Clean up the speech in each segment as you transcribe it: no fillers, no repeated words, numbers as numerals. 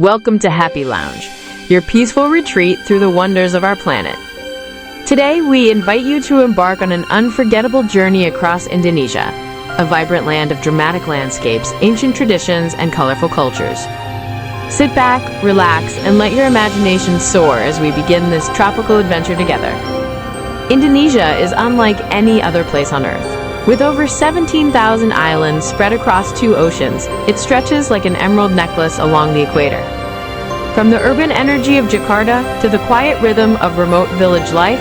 Welcome to Happy Lounge, your peaceful retreat through the wonders of our planet. Today, we invite you to embark on an unforgettable journey across Indonesia, a vibrant land of dramatic landscapes, ancient traditions, and colorful cultures. Sit back, relax, and let your imagination soar as we begin this tropical adventure together. Indonesia is unlike any other place on Earth. With over 17,000 islands spread across 2 oceans, it stretches like an emerald necklace along the equator. From the urban energy of Jakarta to the quiet rhythm of remote village life,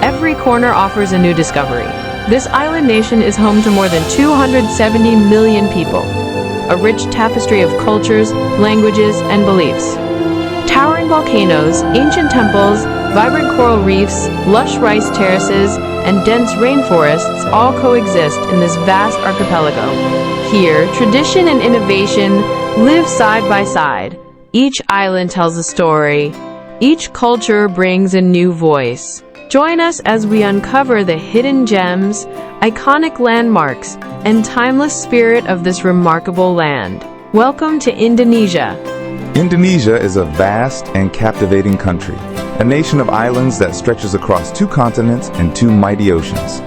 every corner offers a new discovery. This island nation is home to more than 270 million people, a rich tapestry of cultures, languages, and beliefs. Towering volcanoes, ancient temples, vibrant coral reefs, lush rice terraces, and dense rainforests all coexist in this vast archipelago. Here, tradition and innovation live side by side. Each island tells a story. Each culture brings a new voice. Join us as we uncover the hidden gems, iconic landmarks, and timeless spirit of this remarkable land. Welcome to Indonesia. Indonesia is a vast and captivating country, a nation of islands that stretches across 2 continents and 2 mighty oceans.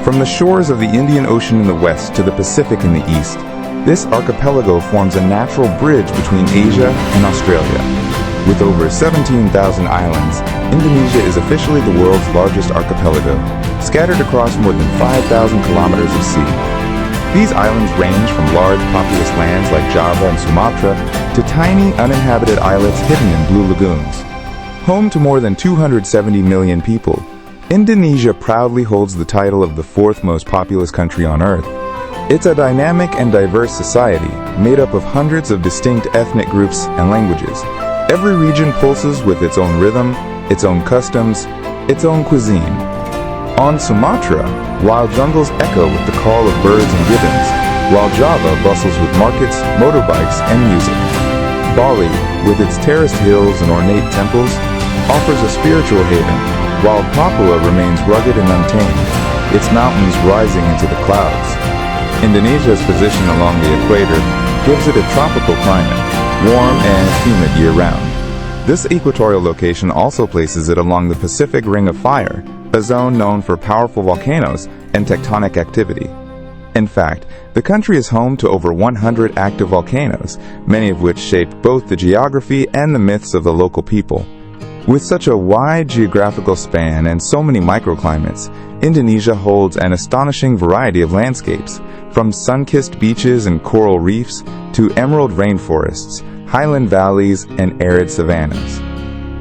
From the shores of the Indian Ocean in the west to the Pacific in the east, this archipelago forms a natural bridge between Asia and Australia. With over 17,000 islands, Indonesia is officially the world's largest archipelago, scattered across more than 5,000 kilometers of sea. These islands range from large populous lands like Java and Sumatra to tiny uninhabited islets hidden in blue lagoons. Home to more than 270 million people, Indonesia proudly holds the title of the 4th most populous country on Earth. It's a dynamic and diverse society made up of hundreds of distinct ethnic groups and languages. Every region pulses with its own rhythm, its own customs, its own cuisine. On Sumatra, wild jungles echo with the call of birds and gibbons, while Java bustles with markets, motorbikes, and music. Bali, with its terraced hills and ornate temples, offers a spiritual haven, while Papua remains rugged and untamed, its mountains rising into the clouds. Indonesia's position along the equator gives it a tropical climate, warm and humid year-round. This equatorial location also places it along the Pacific Ring of Fire, a zone known for powerful volcanoes and tectonic activity. In fact, the country is home to over 100 active volcanoes, many of which shape both the geography and the myths of the local people. With such a wide geographical span and so many microclimates, Indonesia holds an astonishing variety of landscapes, from sun-kissed beaches and coral reefs to emerald rainforests, highland valleys, and arid savannas.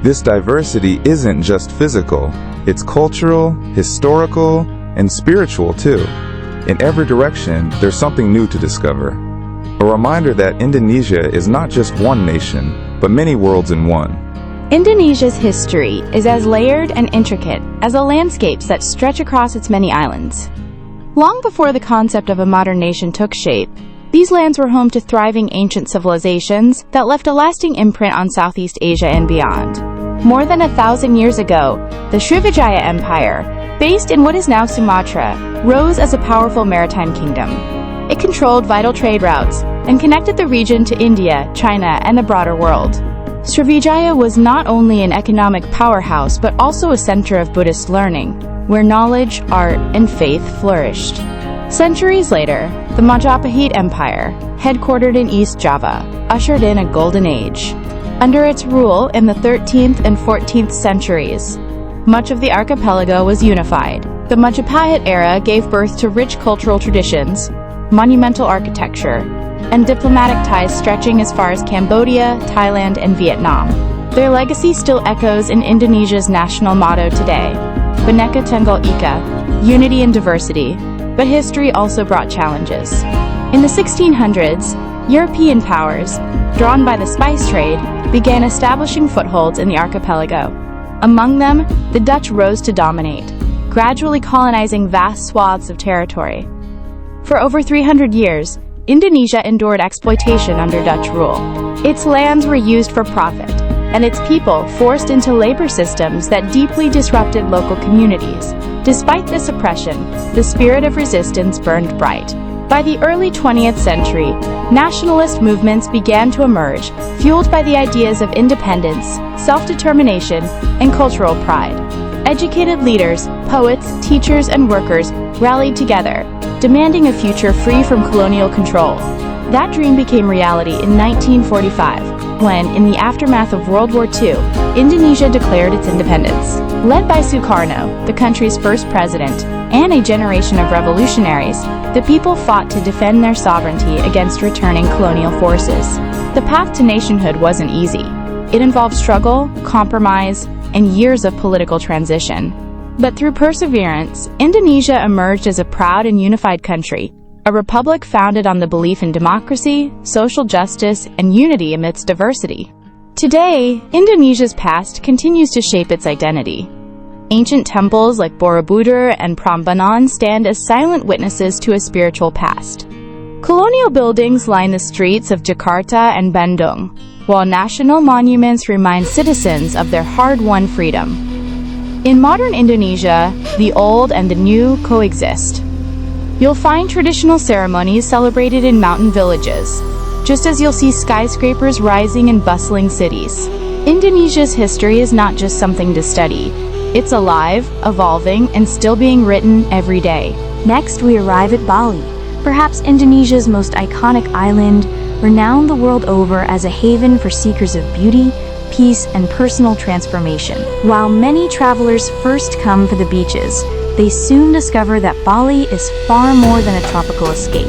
This diversity isn't just physical, it's cultural, historical, and spiritual too. In every direction, there's something new to discover. A reminder that Indonesia is not just one nation, but many worlds in one. Indonesia's history is as layered and intricate as the landscapes that stretch across its many islands. Long before the concept of a modern nation took shape, these lands were home to thriving ancient civilizations that left a lasting imprint on Southeast Asia and beyond. More than 1,000 years ago, the Srivijaya Empire, based in what is now Sumatra, rose as a powerful maritime kingdom. It controlled vital trade routes and connected the region to India, China, and the broader world. Srivijaya was not only an economic powerhouse but also a center of Buddhist learning, where knowledge, art, and faith flourished. Centuries later, the Majapahit Empire, headquartered in East Java, ushered in a golden age. Under its rule in the 13th and 14th centuries, much of the archipelago was unified. The Majapahit era gave birth to rich cultural traditions, monumental architecture, and diplomatic ties stretching as far as Cambodia, Thailand, and Vietnam. Their legacy still echoes in Indonesia's national motto today, Bhinneka Tunggal Ika, unity and diversity, but history also brought challenges. In the 1600s, European powers, drawn by the spice trade, began establishing footholds in the archipelago. Among them, the Dutch rose to dominate, gradually colonizing vast swaths of territory. For over 300 years, Indonesia endured exploitation under Dutch rule. Its lands were used for profit, and its people forced into labor systems that deeply disrupted local communities. Despite this oppression, the spirit of resistance burned bright. By the early 20th century, nationalist movements began to emerge, fueled by the ideas of independence, self-determination, and cultural pride. Educated leaders, poets, teachers, and workers rallied together, demanding a future free from colonial control. That dream became reality in 1945, when, in the aftermath of World War II, Indonesia declared its independence. Led by Sukarno, the country's first president, and a generation of revolutionaries, the people fought to defend their sovereignty against returning colonial forces. The path to nationhood wasn't easy. It involved struggle, compromise, and years of political transition. But through perseverance, Indonesia emerged as a proud and unified country, a republic founded on the belief in democracy, social justice, and unity amidst diversity. Today, Indonesia's past continues to shape its identity. Ancient temples like Borobudur and Prambanan stand as silent witnesses to a spiritual past. Colonial buildings line the streets of Jakarta and Bandung, while national monuments remind citizens of their hard-won freedom. In modern Indonesia, the old and the new coexist. You'll find traditional ceremonies celebrated in mountain villages, just as you'll see skyscrapers rising in bustling cities. Indonesia's history is not just something to study. It's alive, evolving, and still being written every day. Next, we arrive at Bali, perhaps Indonesia's most iconic island, renowned the world over as a haven for seekers of beauty, peace, and personal transformation. While many travelers first come for the beaches, they soon discover that Bali is far more than a tropical escape.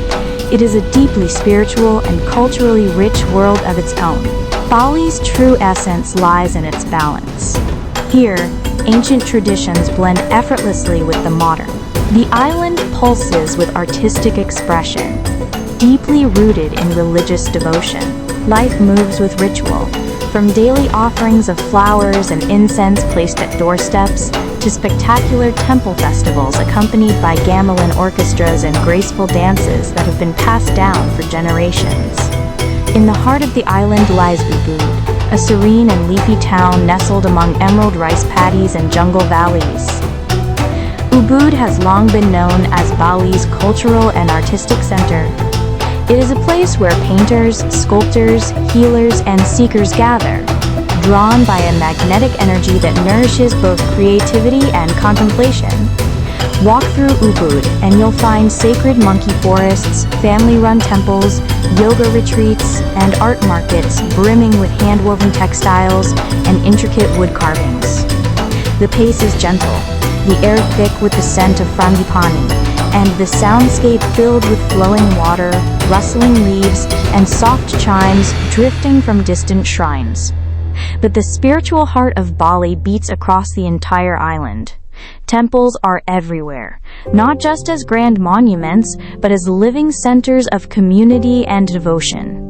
It is a deeply spiritual and culturally rich world of its own. Bali's true essence lies in its balance. Here, ancient traditions blend effortlessly with the modern. The island pulses with artistic expression, deeply rooted in religious devotion. Life moves with ritual, from daily offerings of flowers and incense placed at doorsteps to spectacular temple festivals accompanied by gamelan orchestras and graceful dances that have been passed down for generations. In the heart of the island lies Ubud, a serene and leafy town nestled among emerald rice paddies and jungle valleys. Ubud has long been known as Bali's cultural and artistic center. It is a place where painters, sculptors, healers, and seekers gather, drawn by a magnetic energy that nourishes both creativity and contemplation. Walk through Ubud and you'll find sacred monkey forests, family-run temples, yoga retreats, and art markets brimming with hand-woven textiles and intricate wood carvings. The pace is gentle, the air thick with the scent of frangipani, and the soundscape filled with flowing water, rustling leaves, and soft chimes drifting from distant shrines. But the spiritual heart of Bali beats across the entire island. Temples are everywhere, not just as grand monuments, but as living centers of community and devotion.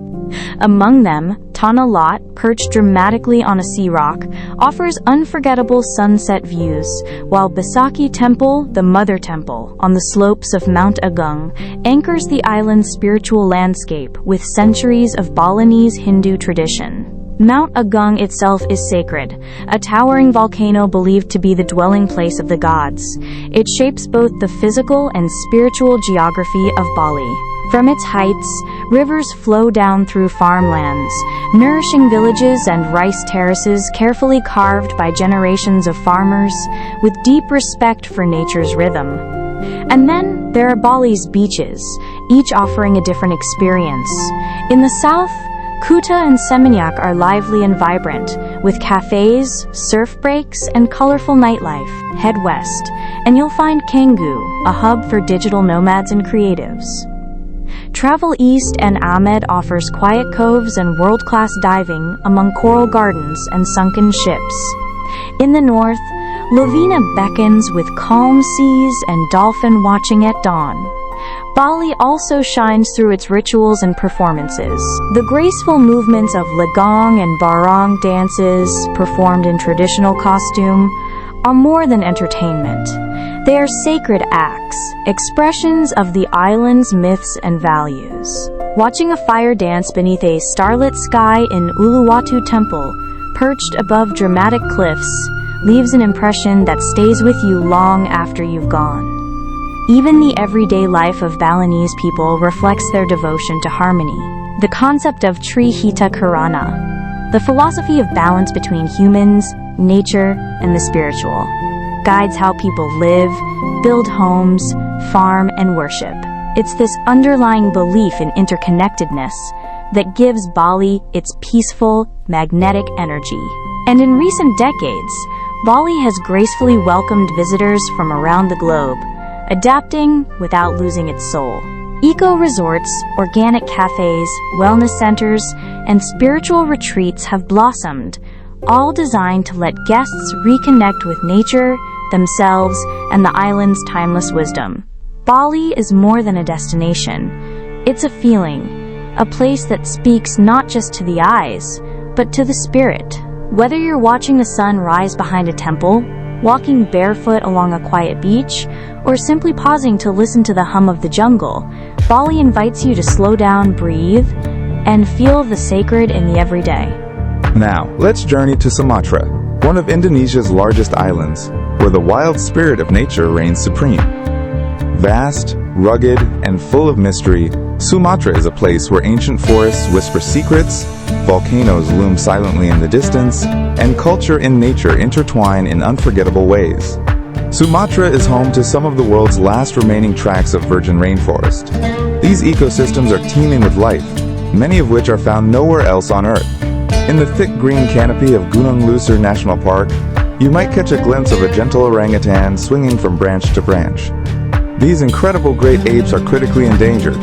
Among them, Tanah Lot, perched dramatically on a sea rock, offers unforgettable sunset views, while Besaki Temple, the Mother Temple, on the slopes of Mount Agung, anchors the island's spiritual landscape with centuries of Balinese Hindu tradition. Mount Agung itself is sacred, a towering volcano believed to be the dwelling place of the gods. It shapes both the physical and spiritual geography of Bali. From its heights, rivers flow down through farmlands, nourishing villages and rice terraces carefully carved by generations of farmers with deep respect for nature's rhythm. And then there are Bali's beaches, each offering a different experience. In the south, Kuta and Seminyak are lively and vibrant, with cafes, surf breaks, and colorful nightlife. Head west, and you'll find Canggu, a hub for digital nomads and creatives. Travel east and Ahmed offers quiet coves and world-class diving among coral gardens and sunken ships. In the north, Lovina beckons with calm seas and dolphin watching at dawn. Bali also shines through its rituals and performances. The graceful movements of legong and barong dances, performed in traditional costume, are more than entertainment. They are sacred acts, expressions of the island's myths and values. Watching a fire dance beneath a starlit sky in Uluwatu Temple, perched above dramatic cliffs, leaves an impression that stays with you long after you've gone. Even the everyday life of Balinese people reflects their devotion to harmony. The concept of Trihita Karana, the philosophy of balance between humans, nature, and the spiritual, guides how people live, build homes, farm, and worship. It's this underlying belief in interconnectedness that gives Bali its peaceful, magnetic energy. And in recent decades, Bali has gracefully welcomed visitors from around the globe, adapting without losing its soul. Eco-resorts, organic cafes, wellness centers, and spiritual retreats have blossomed, all designed to let guests reconnect with nature, themselves, and the island's timeless wisdom. Bali is more than a destination. It's a feeling, a place that speaks not just to the eyes, but to the spirit. Whether you're watching the sun rise behind a temple, walking barefoot along a quiet beach, or simply pausing to listen to the hum of the jungle, Bali invites you to slow down, breathe, and feel the sacred in the everyday. Now, let's journey to Sumatra, one of Indonesia's largest islands, where the wild spirit of nature reigns supreme. Vast, rugged, and full of mystery, Sumatra is a place where ancient forests whisper secrets, volcanoes loom silently in the distance, and culture and nature intertwine in unforgettable ways. Sumatra is home to some of the world's last remaining tracts of virgin rainforest. These ecosystems are teeming with life, many of which are found nowhere else on Earth. In the thick green canopy of Gunung Lusur National Park, you might catch a glimpse of a gentle orangutan swinging from branch to branch. These incredible great apes are critically endangered,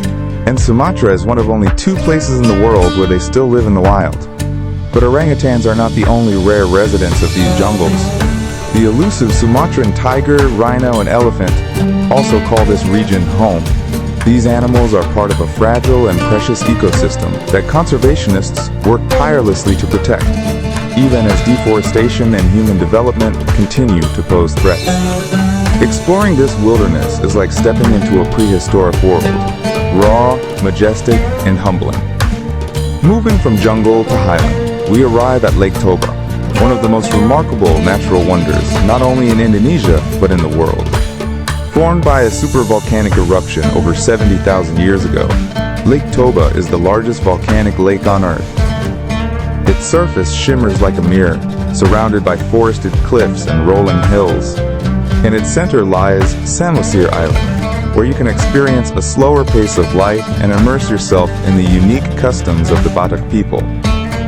and Sumatra is one of only 2 places in the world where they still live in the wild. But orangutans are not the only rare residents of these jungles. The elusive Sumatran tiger, rhino, and elephant also call this region home. These animals are part of a fragile and precious ecosystem that conservationists work tirelessly to protect, even as deforestation and human development continue to pose threats. Exploring this wilderness is like stepping into a prehistoric world, raw, majestic, and humbling. Moving from jungle to highland, we arrive at Lake Toba, one of the most remarkable natural wonders, not only in Indonesia, but in the world. Formed by a supervolcanic eruption over 70,000 years ago, Lake Toba is the largest volcanic lake on Earth. Its surface shimmers like a mirror, surrounded by forested cliffs and rolling hills. In its center lies Samosir Island, where you can experience a slower pace of life and immerse yourself in the unique customs of the Batak people.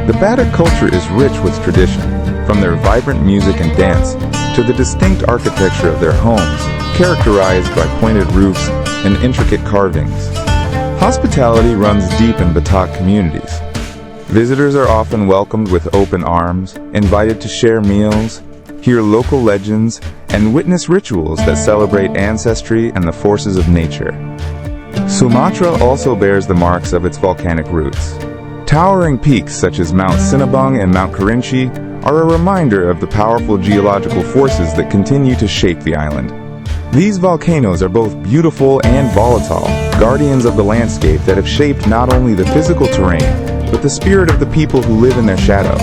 The Batak culture is rich with tradition, from their vibrant music and dance to the distinct architecture of their homes, characterized by pointed roofs and intricate carvings. Hospitality runs deep in Batak communities. Visitors are often welcomed with open arms, invited to share meals, hear local legends, and witness rituals that celebrate ancestry and the forces of nature. Sumatra also bears the marks of its volcanic roots. Towering peaks such as Mount Sinabung and Mount Kerinci are a reminder of the powerful geological forces that continue to shape the island. These volcanoes are both beautiful and volatile, guardians of the landscape that have shaped not only the physical terrain, but the spirit of the people who live in their shadow.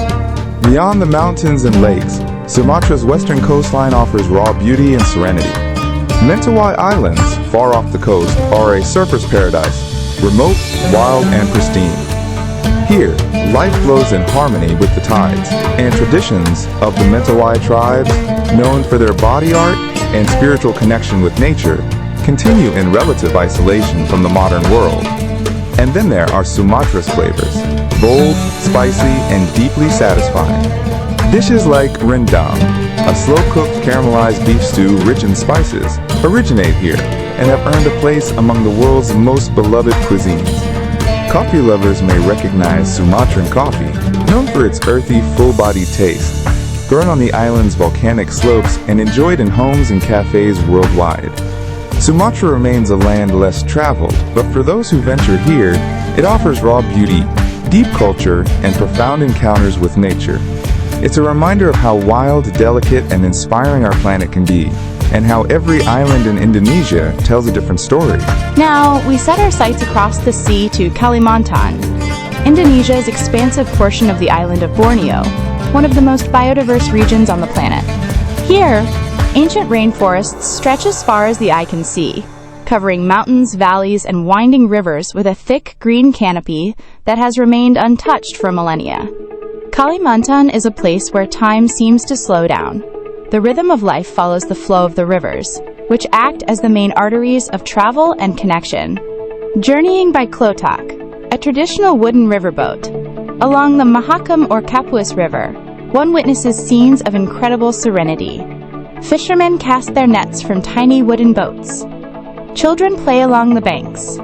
Beyond the mountains and lakes, Sumatra's western coastline offers raw beauty and serenity. Mentawai Islands, far off the coast, are a surfer's paradise, remote, wild, and pristine. Here, life flows in harmony with the tides, and traditions of the Mentawai tribes, known for their body art and spiritual connection with nature, continue in relative isolation from the modern world. And then there are Sumatra's flavors, bold, spicy, and deeply satisfying. Dishes like rendang, a slow-cooked caramelized beef stew rich in spices, originate here and have earned a place among the world's most beloved cuisines. Coffee lovers may recognize Sumatran coffee, known for its earthy, full-bodied taste, grown on the island's volcanic slopes and enjoyed in homes and cafes worldwide. Sumatra remains a land less traveled, but for those who venture here, it offers raw beauty, deep culture, and profound encounters with nature. It's a reminder of how wild, delicate, and inspiring our planet can be, and how every island in Indonesia tells a different story. Now, we set our sights across the sea to Kalimantan, Indonesia's expansive portion of the island of Borneo, one of the most biodiverse regions on the planet. Here, ancient rainforests stretch as far as the eye can see, covering mountains, valleys, and winding rivers with a thick green canopy that has remained untouched for millennia. Kalimantan is a place where time seems to slow down. The rhythm of life follows the flow of the rivers, which act as the main arteries of travel and connection. Journeying by Klotok, a traditional wooden riverboat, along the Mahakam or Kapuas River, one witnesses scenes of incredible serenity. Fishermen cast their nets from tiny wooden boats. Children play along the banks.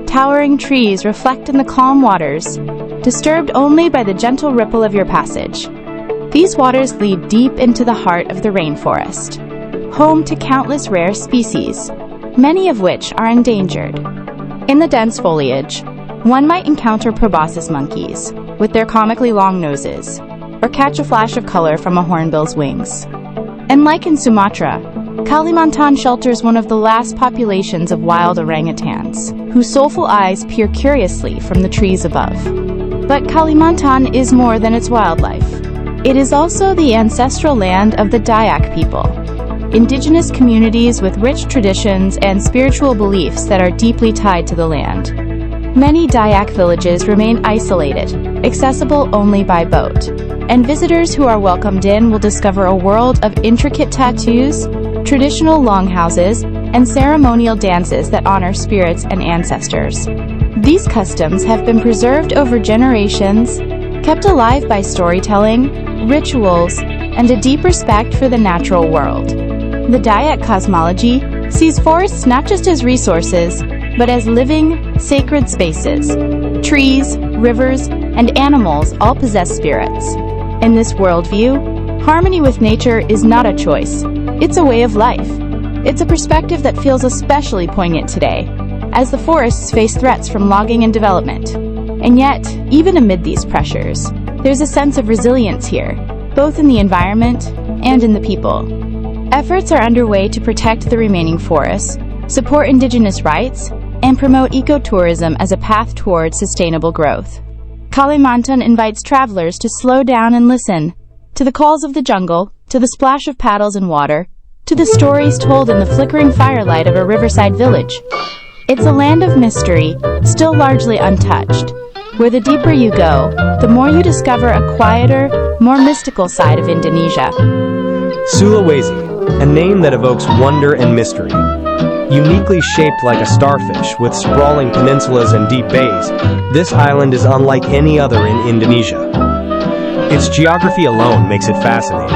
Towering trees reflect in the calm waters, disturbed only by the gentle ripple of your passage. These waters lead deep into the heart of the rainforest, home to countless rare species, many of which are endangered. In the dense foliage, one might encounter proboscis monkeys, with their comically long noses, or catch a flash of color from a hornbill's wings. And like in Sumatra, Kalimantan shelters one of the last populations of wild orangutans, whose soulful eyes peer curiously from the trees above. But Kalimantan is more than its wildlife. It is also the ancestral land of the Dayak people, indigenous communities with rich traditions and spiritual beliefs that are deeply tied to the land. Many Dayak villages remain isolated, accessible only by boat, and visitors who are welcomed in will discover a world of intricate tattoos, traditional longhouses, and ceremonial dances that honor spirits and ancestors. These customs have been preserved over generations, kept alive by storytelling, rituals, and a deep respect for the natural world. The Dayak cosmology sees forests not just as resources, but as living, sacred spaces. Trees, rivers, and animals all possess spirits. In this worldview, harmony with nature is not a choice. It's a way of life. It's a perspective that feels especially poignant today, as the forests face threats from logging and development. And yet, even amid these pressures, there's a sense of resilience here, both in the environment and in the people. Efforts are underway to protect the remaining forests, support indigenous rights, and promote ecotourism as a path toward sustainable growth. Kalimantan invites travelers to slow down and listen to the calls of the jungle, to the splash of paddles in water, to the stories told in the flickering firelight of a riverside village. It's a land of mystery, still largely untouched, where the deeper you go, the more you discover a quieter, more mystical side of Indonesia. Sulawesi, a name that evokes wonder and mystery. Uniquely shaped like a starfish with sprawling peninsulas and deep bays, this island is unlike any other in Indonesia. Its geography alone makes it fascinating.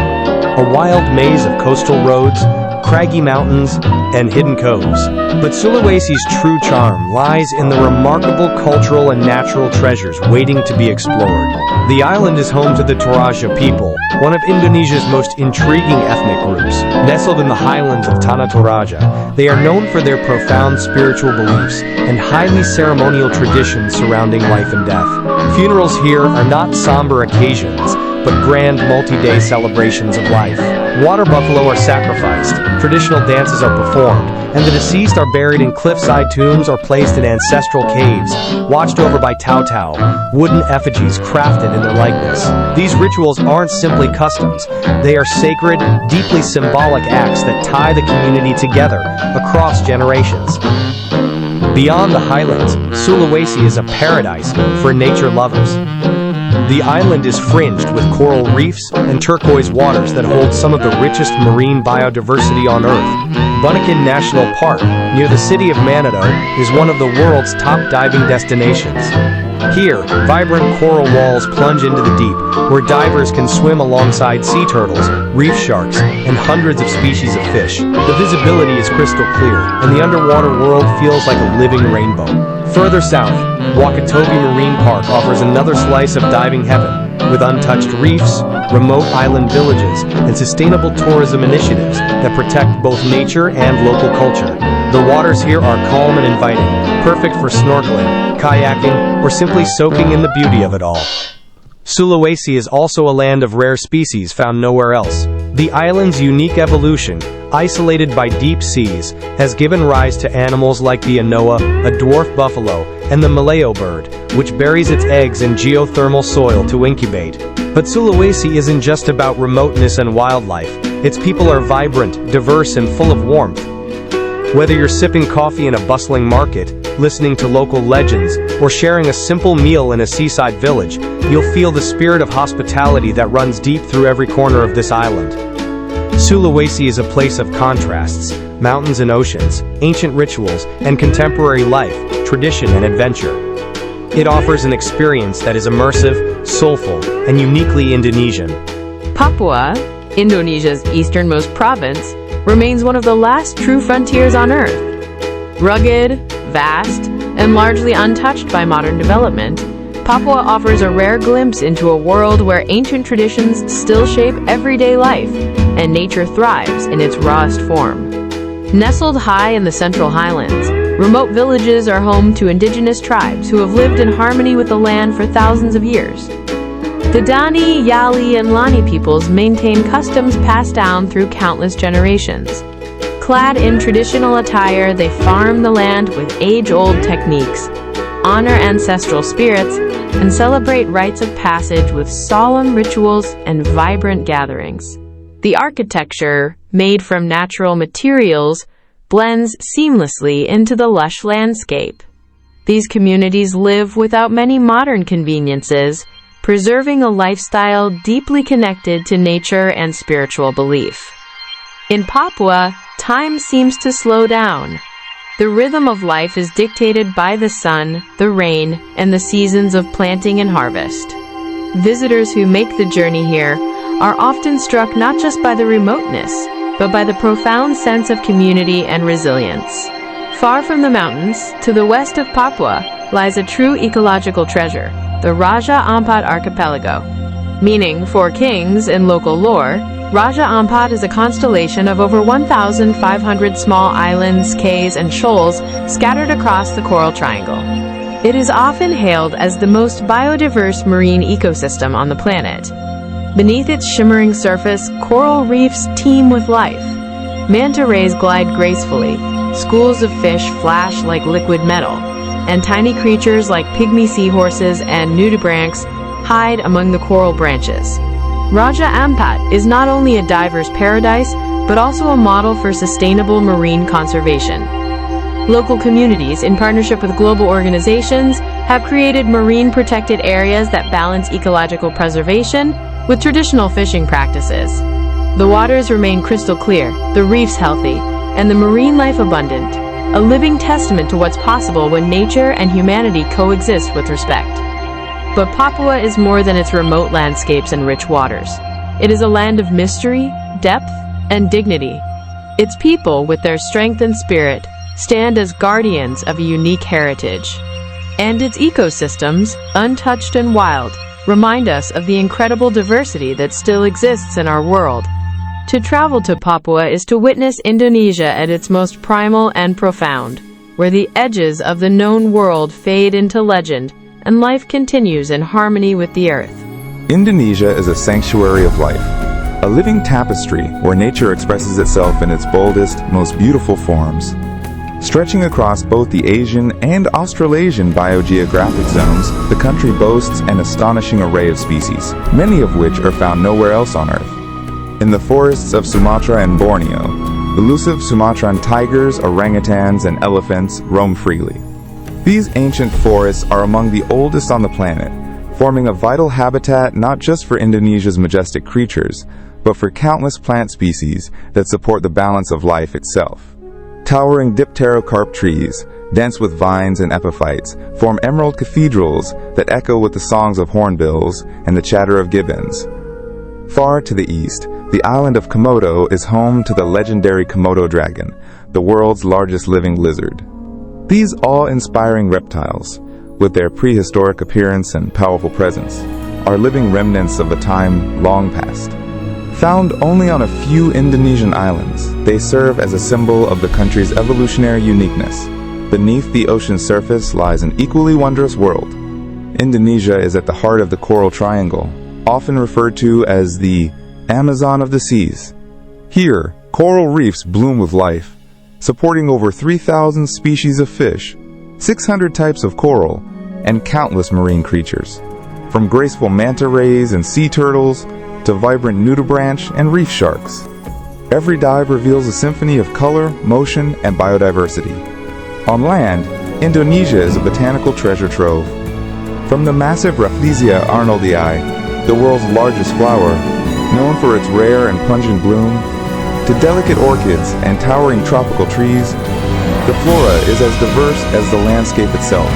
A wild maze of coastal roads, craggy mountains, and hidden coves. But Sulawesi's true charm lies in the remarkable cultural and natural treasures waiting to be explored. The island is home to the Toraja people, one of Indonesia's most intriguing ethnic groups. Nestled in the highlands of Tanah Toraja, they are known for their profound spiritual beliefs and highly ceremonial traditions surrounding life and death. Funerals here are not somber occasions, but grand multi-day celebrations of life. Water buffalo are sacrificed, traditional dances are performed, and the deceased are buried in cliffside tombs or placed in ancestral caves, watched over by Tau, wooden effigies crafted in their likeness. These rituals aren't simply customs, they are sacred, deeply symbolic acts that tie the community together across generations. Beyond the highlands, Sulawesi is a paradise for nature lovers. The island is fringed with coral reefs and turquoise waters that hold some of the richest marine biodiversity on Earth. Bunaken National Park, near the city of Manado, is one of the world's top diving destinations. Here, vibrant coral walls plunge into the deep, where divers can swim alongside sea turtles, reef sharks, and hundreds of species of fish. The visibility is crystal clear, and the underwater world feels like a living rainbow. Further south, Wakatobi Marine Park offers another slice of diving heaven, with untouched reefs, remote island villages, and sustainable tourism initiatives that protect both nature and local culture. The waters here are calm and inviting, perfect for snorkeling, kayaking, or simply soaking in the beauty of it all. Sulawesi is also a land of rare species found nowhere else. The island's unique evolution, isolated by deep seas, has given rise to animals like the anoa, a dwarf buffalo, and the Malayo bird, which buries its eggs in geothermal soil to incubate. But Sulawesi isn't just about remoteness and wildlife. Its people are vibrant, diverse, and full of warmth. Whether you're sipping coffee in a bustling market, listening to local legends, or sharing a simple meal in a seaside village, you'll feel the spirit of hospitality that runs deep through every corner of this island. Sulawesi is a place of contrasts, mountains and oceans, ancient rituals, and contemporary life, tradition and adventure. It offers an experience that is immersive, soulful, and uniquely Indonesian. Papua, Indonesia's easternmost province, remains one of the last true frontiers on Earth. Rugged, vast, and largely untouched by modern development, Papua offers a rare glimpse into a world where ancient traditions still shape everyday life, and nature thrives in its rawest form. Nestled high in the Central Highlands, remote villages are home to indigenous tribes who have lived in harmony with the land for thousands of years. The Dani, Yali, and Lani peoples maintain customs passed down through countless generations. Clad in traditional attire, they farm the land with age-old techniques, honor ancestral spirits, and celebrate rites of passage with solemn rituals and vibrant gatherings. The architecture, made from natural materials, blends seamlessly into the lush landscape. These communities live without many modern conveniences, preserving a lifestyle deeply connected to nature and spiritual belief. In Papua, time seems to slow down. The rhythm of life is dictated by the sun, the rain, and the seasons of planting and harvest. Visitors who make the journey here are often struck not just by the remoteness, but by the profound sense of community and resilience. Far from the mountains, to the west of Papua, lies a true ecological treasure, the Raja Ampat archipelago. Meaning four kings in local lore, Raja Ampat is a constellation of over 1,500 small islands, cays, and shoals scattered across the Coral Triangle. It is often hailed as the most biodiverse marine ecosystem on the planet. Beneath its shimmering surface, coral reefs teem with life. Manta rays glide gracefully, schools of fish flash like liquid metal, and tiny creatures like pygmy seahorses and nudibranchs hide among the coral branches. Raja Ampat is not only a diver's paradise, but also a model for sustainable marine conservation. Local communities, in partnership with global organizations, have created marine protected areas that balance ecological preservation with traditional fishing practices. The waters remain crystal clear, the reefs healthy, and the marine life abundant, a living testament to what's possible when nature and humanity coexist with respect. But Papua is more than its remote landscapes and rich waters. It is a land of mystery, depth, and dignity. Its people, with their strength and spirit, stand as guardians of a unique heritage. And its ecosystems, untouched and wild, remind us of the incredible diversity that still exists in our world. To travel to Papua is to witness Indonesia at its most primal and profound, where the edges of the known world fade into legend and life continues in harmony with the earth. Indonesia is a sanctuary of life, a living tapestry where nature expresses itself in its boldest, most beautiful forms. Stretching across both the Asian and Australasian biogeographic zones, the country boasts an astonishing array of species, many of which are found nowhere else on Earth. In the forests of Sumatra and Borneo, elusive Sumatran tigers, orangutans, and elephants roam freely. These ancient forests are among the oldest on the planet, forming a vital habitat not just for Indonesia's majestic creatures, but for countless plant species that support the balance of life itself. Towering dipterocarp trees, dense with vines and epiphytes, form emerald cathedrals that echo with the songs of hornbills and the chatter of gibbons. Far to the east, the island of Komodo is home to the legendary Komodo dragon, the world's largest living lizard. These awe-inspiring reptiles, with their prehistoric appearance and powerful presence, are living remnants of a time long past. Found only on a few Indonesian islands, they serve as a symbol of the country's evolutionary uniqueness. Beneath the ocean's surface lies an equally wondrous world. Indonesia is at the heart of the Coral Triangle, often referred to as the Amazon of the seas. Here, coral reefs bloom with life, supporting over 3,000 species of fish, 600 types of coral, and countless marine creatures. From graceful manta rays and sea turtles to vibrant nudibranch and reef sharks. Every dive reveals a symphony of color, motion, and biodiversity. On land, Indonesia is a botanical treasure trove. From the massive Rafflesia arnoldii, the world's largest flower, known for its rare and pungent bloom, to delicate orchids and towering tropical trees, the flora is as diverse as the landscape itself.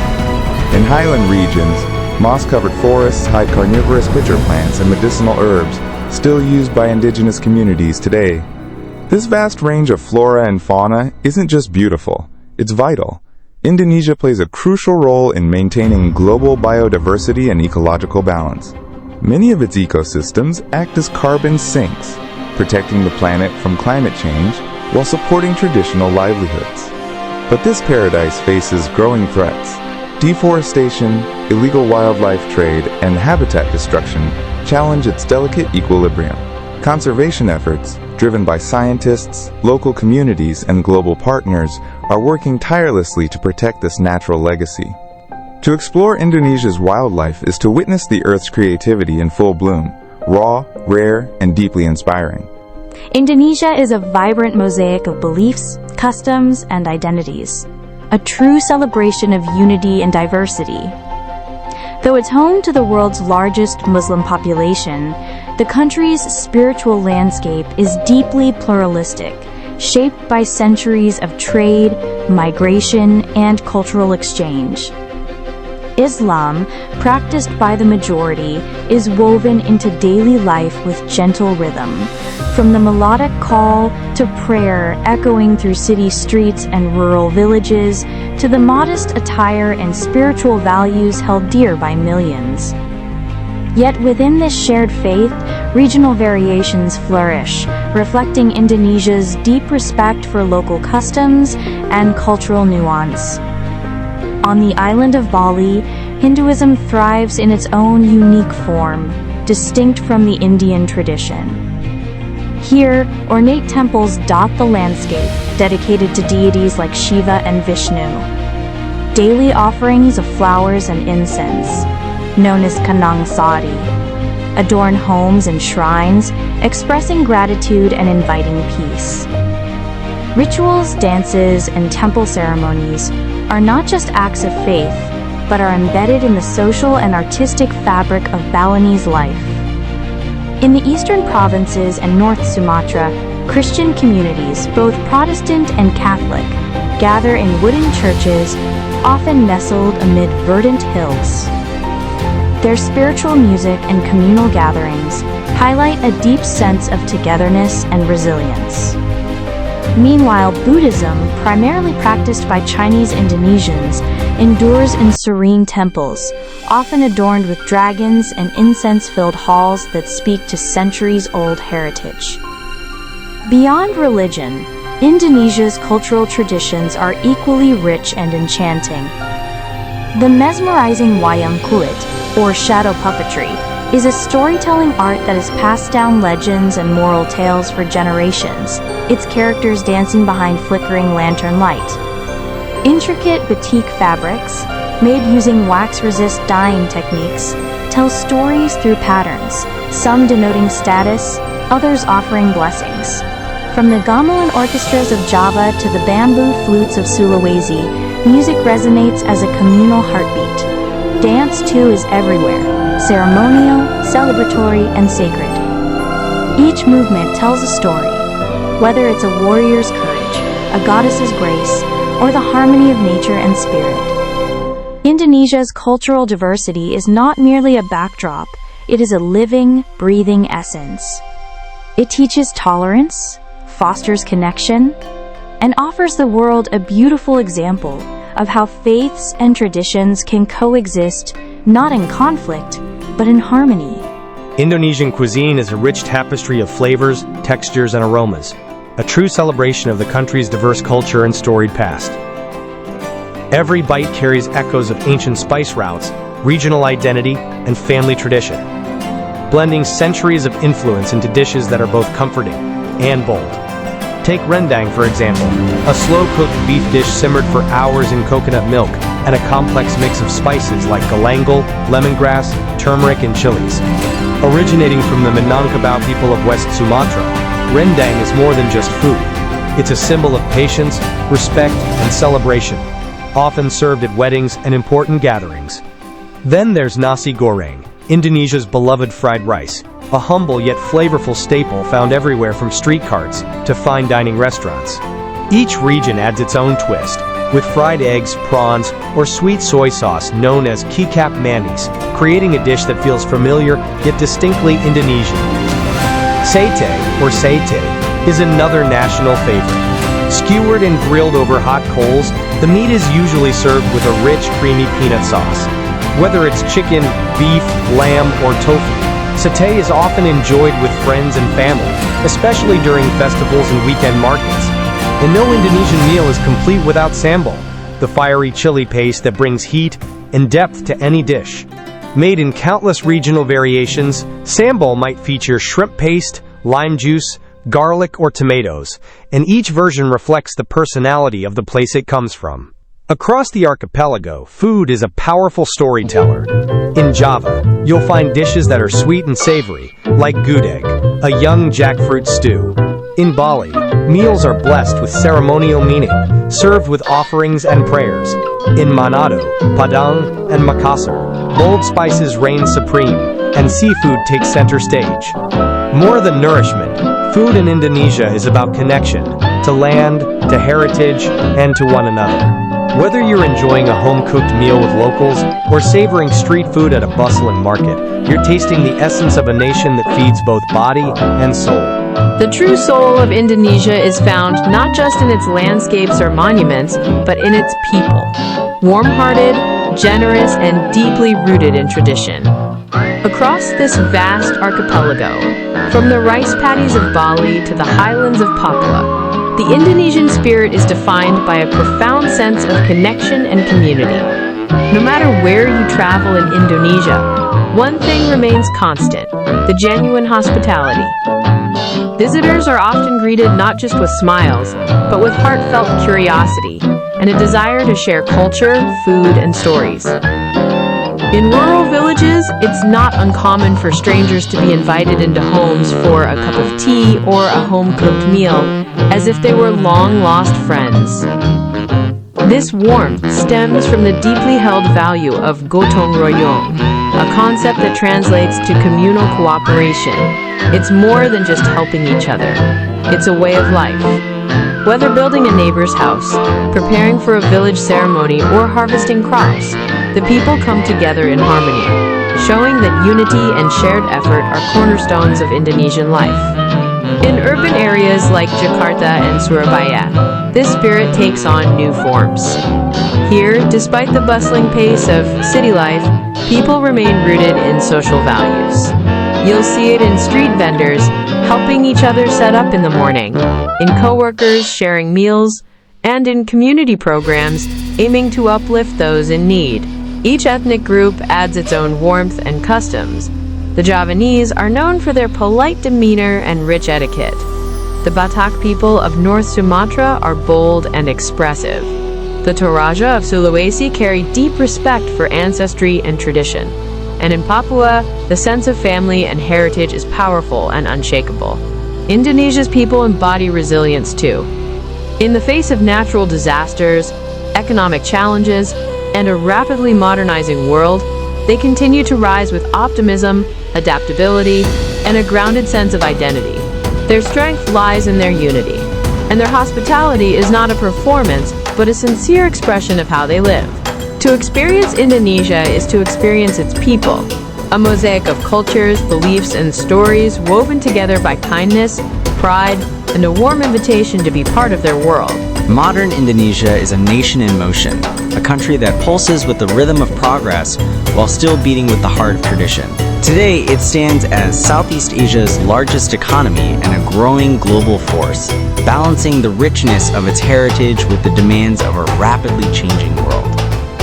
In highland regions, moss-covered forests hide carnivorous pitcher plants and medicinal herbs, still used by indigenous communities today. This vast range of flora and fauna isn't just beautiful, it's vital. Indonesia plays a crucial role in maintaining global biodiversity and ecological balance. Many of its ecosystems act as carbon sinks, protecting the planet from climate change while supporting traditional livelihoods. But this paradise faces growing threats. Deforestation, illegal wildlife trade, and habitat destruction challenge its delicate equilibrium. Conservation efforts, driven by scientists, local communities, and global partners, are working tirelessly to protect this natural legacy. To explore Indonesia's wildlife is to witness the Earth's creativity in full bloom, raw, rare, and deeply inspiring. Indonesia is a vibrant mosaic of beliefs, customs, and identities, a true celebration of unity and diversity. Though it's home to the world's largest Muslim population, the country's spiritual landscape is deeply pluralistic, shaped by centuries of trade, migration, and cultural exchange. Islam, practiced by the majority, is woven into daily life with gentle rhythm, from the melodic call to prayer echoing through city streets and rural villages, to the modest attire and spiritual values held dear by millions. Yet within this shared faith, regional variations flourish, reflecting Indonesia's deep respect for local customs and cultural nuance. On the island of Bali, Hinduism thrives in its own unique form, distinct from the Indian tradition. Here, ornate temples dot the landscape, dedicated to deities like Shiva and Vishnu. Daily offerings of flowers and incense, known as kanang sari, adorn homes and shrines, expressing gratitude and inviting peace. Rituals, dances, and temple ceremonies are not just acts of faith, but are embedded in the social and artistic fabric of Balinese life. In the eastern provinces and North Sumatra, Christian communities, both Protestant and Catholic, gather in wooden churches, often nestled amid verdant hills. Their spiritual music and communal gatherings highlight a deep sense of togetherness and resilience. Meanwhile, Buddhism, primarily practiced by Chinese Indonesians, endures in serene temples, often adorned with dragons and incense-filled halls that speak to centuries-old heritage. Beyond religion, Indonesia's cultural traditions are equally rich and enchanting. The mesmerizing wayang kulit, or shadow puppetry, is a storytelling art that has passed down legends and moral tales for generations, its characters dancing behind flickering lantern light. Intricate batik fabrics, made using wax-resist dyeing techniques, tell stories through patterns, some denoting status, others offering blessings. From the gamelan orchestras of Java to the bamboo flutes of Sulawesi, music resonates as a communal heartbeat. Dance, too, is everywhere, ceremonial, celebratory, and sacred. Each movement tells a story, whether it's a warrior's courage, a goddess's grace, or the harmony of nature and spirit. Indonesia's cultural diversity is not merely a backdrop, it is a living, breathing essence. It teaches tolerance, fosters connection, and offers the world a beautiful example of how faiths and traditions can coexist, not in conflict, but in harmony. Indonesian cuisine is a rich tapestry of flavors, textures, and aromas, a true celebration of the country's diverse culture and storied past. Every bite carries echoes of ancient spice routes, regional identity, and family tradition, blending centuries of influence into dishes that are both comforting and bold. Take rendang, for example, a slow-cooked beef dish simmered for hours in coconut milk and a complex mix of spices like galangal, lemongrass, turmeric, and chilies. Originating from the Minangkabau people of West Sumatra, rendang is more than just food. It's a symbol of patience, respect, and celebration, often served at weddings and important gatherings. Then there's nasi goreng, Indonesia's beloved fried rice, a humble yet flavorful staple found everywhere from street carts to fine dining restaurants. Each region adds its own twist, with fried eggs, prawns, or sweet soy sauce known as kicap manis, creating a dish that feels familiar yet distinctly Indonesian. Satay, or satay, is another national favorite. Skewered and grilled over hot coals, the meat is usually served with a rich, creamy peanut sauce. Whether it's chicken, beef, lamb, or tofu, satay is often enjoyed with friends and family, especially during festivals and weekend markets. And no Indonesian meal is complete without sambal, the fiery chili paste that brings heat and depth to any dish. Made in countless regional variations, sambal might feature shrimp paste, lime juice, garlic, or tomatoes, and each version reflects the personality of the place it comes from. Across the archipelago, food is a powerful storyteller. In Java, you'll find dishes that are sweet and savory, like gudeg, a young jackfruit stew. In Bali, meals are blessed with ceremonial meaning, served with offerings and prayers. In Manado, Padang, and Makassar, bold spices reign supreme, and seafood takes center stage. More than nourishment, food in Indonesia is about connection, to land, to heritage, and to one another. Whether you're enjoying a home-cooked meal with locals or savoring street food at a bustling market, you're tasting the essence of a nation that feeds both body and soul. The true soul of Indonesia is found not just in its landscapes or monuments, but in its people. Warm-hearted, generous, and deeply rooted in tradition. Across this vast archipelago, from the rice paddies of Bali to the highlands of Papua, the Indonesian spirit is defined by a profound sense of connection and community. No matter where you travel in Indonesia, one thing remains constant: the genuine hospitality. Visitors are often greeted not just with smiles, but with heartfelt curiosity and a desire to share culture, food, and stories. In rural villages, it's not uncommon for strangers to be invited into homes for a cup of tea or a home-cooked meal, as if they were long-lost friends. This warmth stems from the deeply held value of gotong royong, a concept that translates to communal cooperation. It's more than just helping each other. It's a way of life. Whether building a neighbor's house, preparing for a village ceremony, or harvesting crops, the people come together in harmony, showing that unity and shared effort are cornerstones of Indonesian life. In urban areas like Jakarta and Surabaya, this spirit takes on new forms. Here, despite the bustling pace of city life, people remain rooted in social values. You'll see it in street vendors helping each other set up in the morning, in coworkers sharing meals, and in community programs aiming to uplift those in need. Each ethnic group adds its own warmth and customs. The Javanese are known for their polite demeanor and rich etiquette. The Batak people of North Sumatra are bold and expressive. The Toraja of Sulawesi carry deep respect for ancestry and tradition. And in Papua, the sense of family and heritage is powerful and unshakable. Indonesia's people embody resilience too. In the face of natural disasters, economic challenges, and a rapidly modernizing world, they continue to rise with optimism, adaptability, and a grounded sense of identity. Their strength lies in their unity, and their hospitality is not a performance, but a sincere expression of how they live. To experience Indonesia is to experience its people, a mosaic of cultures, beliefs, and stories woven together by kindness, pride, and a warm invitation to be part of their world. Modern Indonesia is a nation in motion, a country that pulses with the rhythm of progress while still beating with the heart of tradition. Today, it stands as Southeast Asia's largest economy and a growing global force, balancing the richness of its heritage with the demands of a rapidly changing world.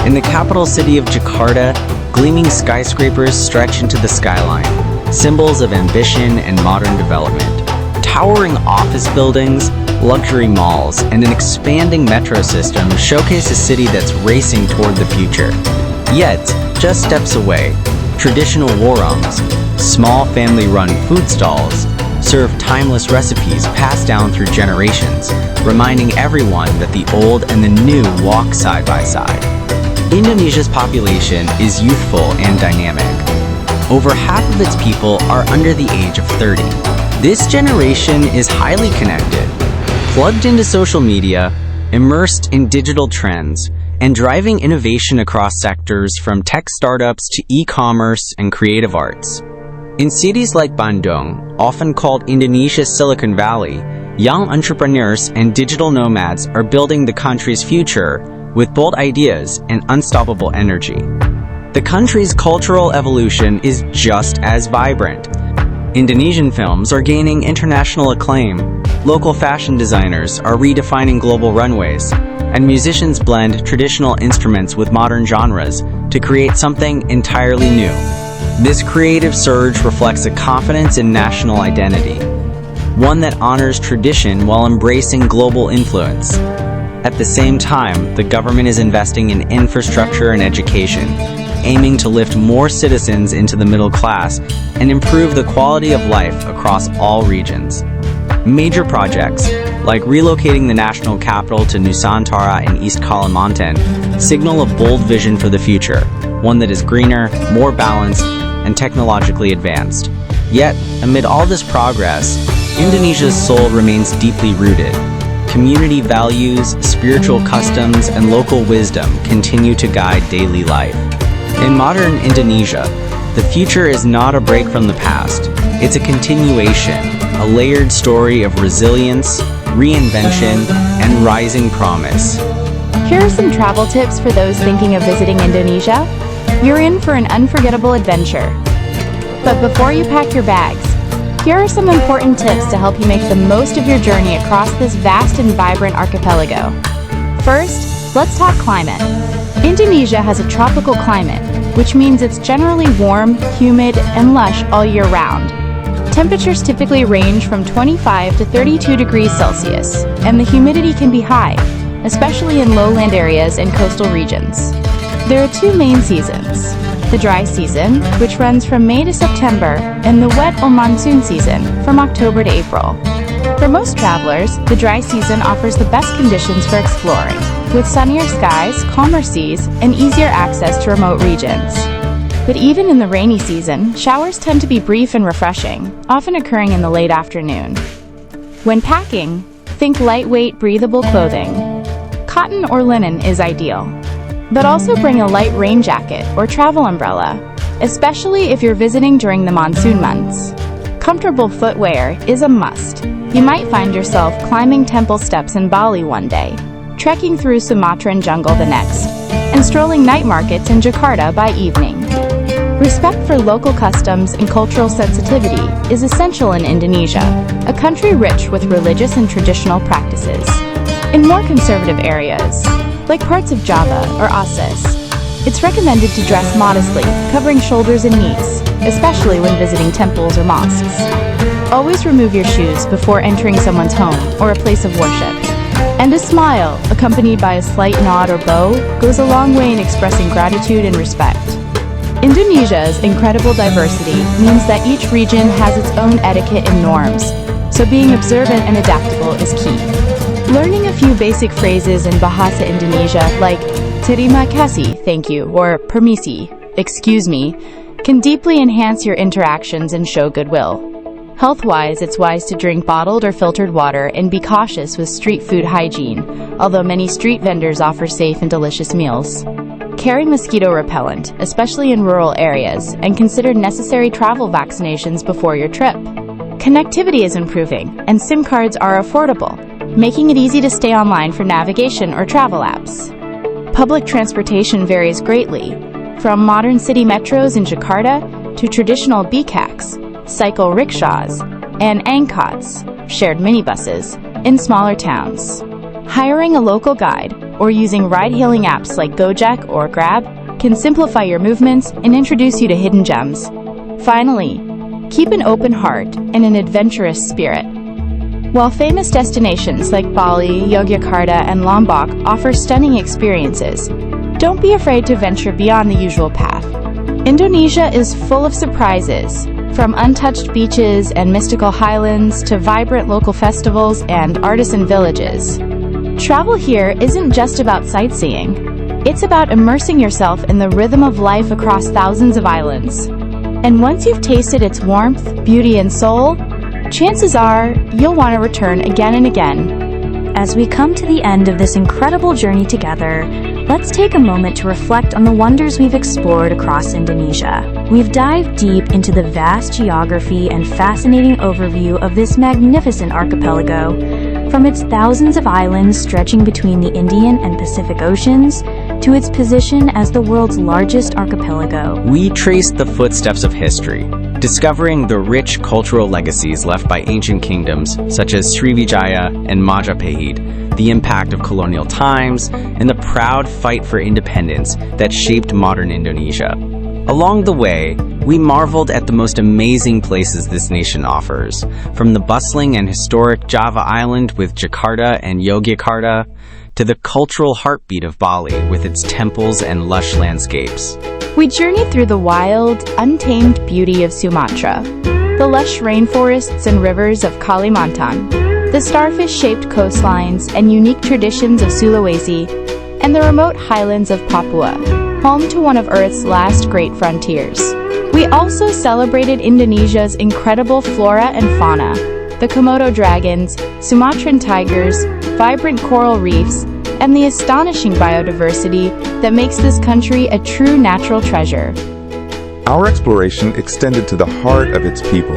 In the capital city of Jakarta, gleaming skyscrapers stretch into the skyline, symbols of ambition and modern development. Towering office buildings, luxury malls, and an expanding metro system showcase a city that's racing toward the future. Yet, just steps away, traditional warungs, small family-run food stalls, serve timeless recipes passed down through generations, reminding everyone that the old and the new walk side by side. Indonesia's population is youthful and dynamic. Over half of its people are under the age of 30. This generation is highly connected, plugged into social media, immersed in digital trends, and driving innovation across sectors from tech startups to e-commerce and creative arts. In cities like Bandung, often called Indonesia's Silicon Valley, young entrepreneurs and digital nomads are building the country's future with bold ideas and unstoppable energy. The country's cultural evolution is just as vibrant. Indonesian films are gaining international acclaim, local fashion designers are redefining global runways, and musicians blend traditional instruments with modern genres to create something entirely new. This creative surge reflects a confidence in national identity, one that honors tradition while embracing global influence. At the same time, the government is investing in infrastructure and education, aiming to lift more citizens into the middle class and improve the quality of life across all regions. Major projects, like relocating the national capital to Nusantara in East Kalimantan, signal a bold vision for the future, one that is greener, more balanced, and technologically advanced. Yet, amid all this progress, Indonesia's soul remains deeply rooted. Community values, spiritual customs, and local wisdom continue to guide daily life. In modern Indonesia, the future is not a break from the past. It's a continuation, a layered story of resilience, reinvention, and rising promise. Here are some travel tips for those thinking of visiting Indonesia. You're in for an unforgettable adventure. But before you pack your bags, here are some important tips to help you make the most of your journey across this vast and vibrant archipelago. First, let's talk climate. Indonesia has a tropical climate, which means it's generally warm, humid, and lush all year round. Temperatures typically range from 25 to 32 degrees Celsius, and the humidity can be high, especially in lowland areas and coastal regions. There are two main seasons: the dry season, which runs from May to September, and the wet or monsoon season, from October to April. For most travelers, the dry season offers the best conditions for exploring, with sunnier skies, calmer seas, and easier access to remote regions. But even in the rainy season, showers tend to be brief and refreshing, often occurring in the late afternoon. When packing, think lightweight, breathable clothing. Cotton or linen is ideal. But also bring a light rain jacket or travel umbrella, especially if you're visiting during the monsoon months. Comfortable footwear is a must. You might find yourself climbing temple steps in Bali one day, trekking through Sumatran jungle the next, and strolling night markets in Jakarta by evening. Respect for local customs and cultural sensitivity is essential in Indonesia, a country rich with religious and traditional practices. In more conservative areas, like parts of Java or Aceh, it's recommended to dress modestly, covering shoulders and knees, especially when visiting temples or mosques. Always remove your shoes before entering someone's home or a place of worship. And a smile, accompanied by a slight nod or bow, goes a long way in expressing gratitude and respect. Indonesia's incredible diversity means that each region has its own etiquette and norms, so being observant and adaptable is key. Learning a few basic phrases in Bahasa Indonesia like terima kasih, thank you, or permisi, excuse me, can deeply enhance your interactions and show goodwill. Health-wise, it's wise to drink bottled or filtered water and be cautious with street food hygiene, although many street vendors offer safe and delicious meals. Carry mosquito repellent, especially in rural areas, and consider necessary travel vaccinations before your trip. Connectivity is improving, and SIM cards are affordable, making it easy to stay online for navigation or travel apps. Public transportation varies greatly, from modern city metros in Jakarta to traditional BCACs, cycle rickshaws, and angkots, shared minibuses, in smaller towns. Hiring a local guide or using ride-hailing apps like Gojek or Grab can simplify your movements and introduce you to hidden gems. Finally, keep an open heart and an adventurous spirit. While famous destinations like Bali, Yogyakarta, and Lombok offer stunning experiences, don't be afraid to venture beyond the usual path. Indonesia is full of surprises, from untouched beaches and mystical highlands to vibrant local festivals and artisan villages. Travel here isn't just about sightseeing. It's about immersing yourself in the rhythm of life across thousands of islands. And once you've tasted its warmth, beauty, and soul, chances are you'll want to return again and again. As we come to the end of this incredible journey together, let's take a moment to reflect on the wonders we've explored across Indonesia. We've dived deep into the vast geography and fascinating overview of this magnificent archipelago, from its thousands of islands stretching between the Indian and Pacific Oceans to its position as the world's largest archipelago. We traced the footsteps of history, discovering the rich cultural legacies left by ancient kingdoms such as Srivijaya and Majapahit, the impact of colonial times, and the proud fight for independence that shaped modern Indonesia. Along the way, we marveled at the most amazing places this nation offers, from the bustling and historic Java Island with Jakarta and Yogyakarta, to the cultural heartbeat of Bali with its temples and lush landscapes. We journeyed through the wild, untamed beauty of Sumatra, the lush rainforests and rivers of Kalimantan, the starfish-shaped coastlines and unique traditions of Sulawesi, and the remote highlands of Papua, home to one of Earth's last great frontiers. We also celebrated Indonesia's incredible flora and fauna, the Komodo dragons, Sumatran tigers, vibrant coral reefs, and the astonishing biodiversity that makes this country a true natural treasure. Our exploration extended to the heart of its people,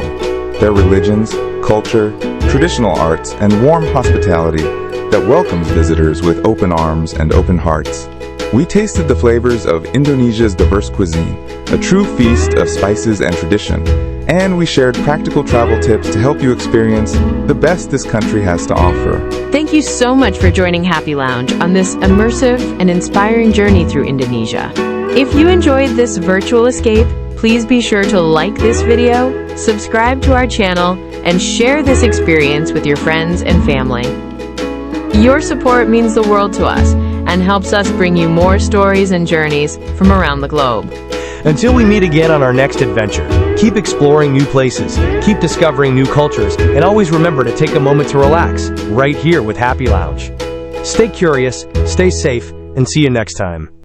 their religions, culture, traditional arts, and warm hospitality that welcomes visitors with open arms and open hearts. We tasted the flavors of Indonesia's diverse cuisine, a true feast of spices and tradition, and we shared practical travel tips to help you experience the best this country has to offer. Thank you so much for joining Happy Lounge on this immersive and inspiring journey through Indonesia. If you enjoyed this virtual escape, please be sure to like this video, subscribe to our channel, and share this experience with your friends and family. Your support means the world to us and helps us bring you more stories and journeys from around the globe. Until we meet again on our next adventure, keep exploring new places, keep discovering new cultures, and always remember to take a moment to relax, right here with Happy Lounge. Stay curious, stay safe, and see you next time.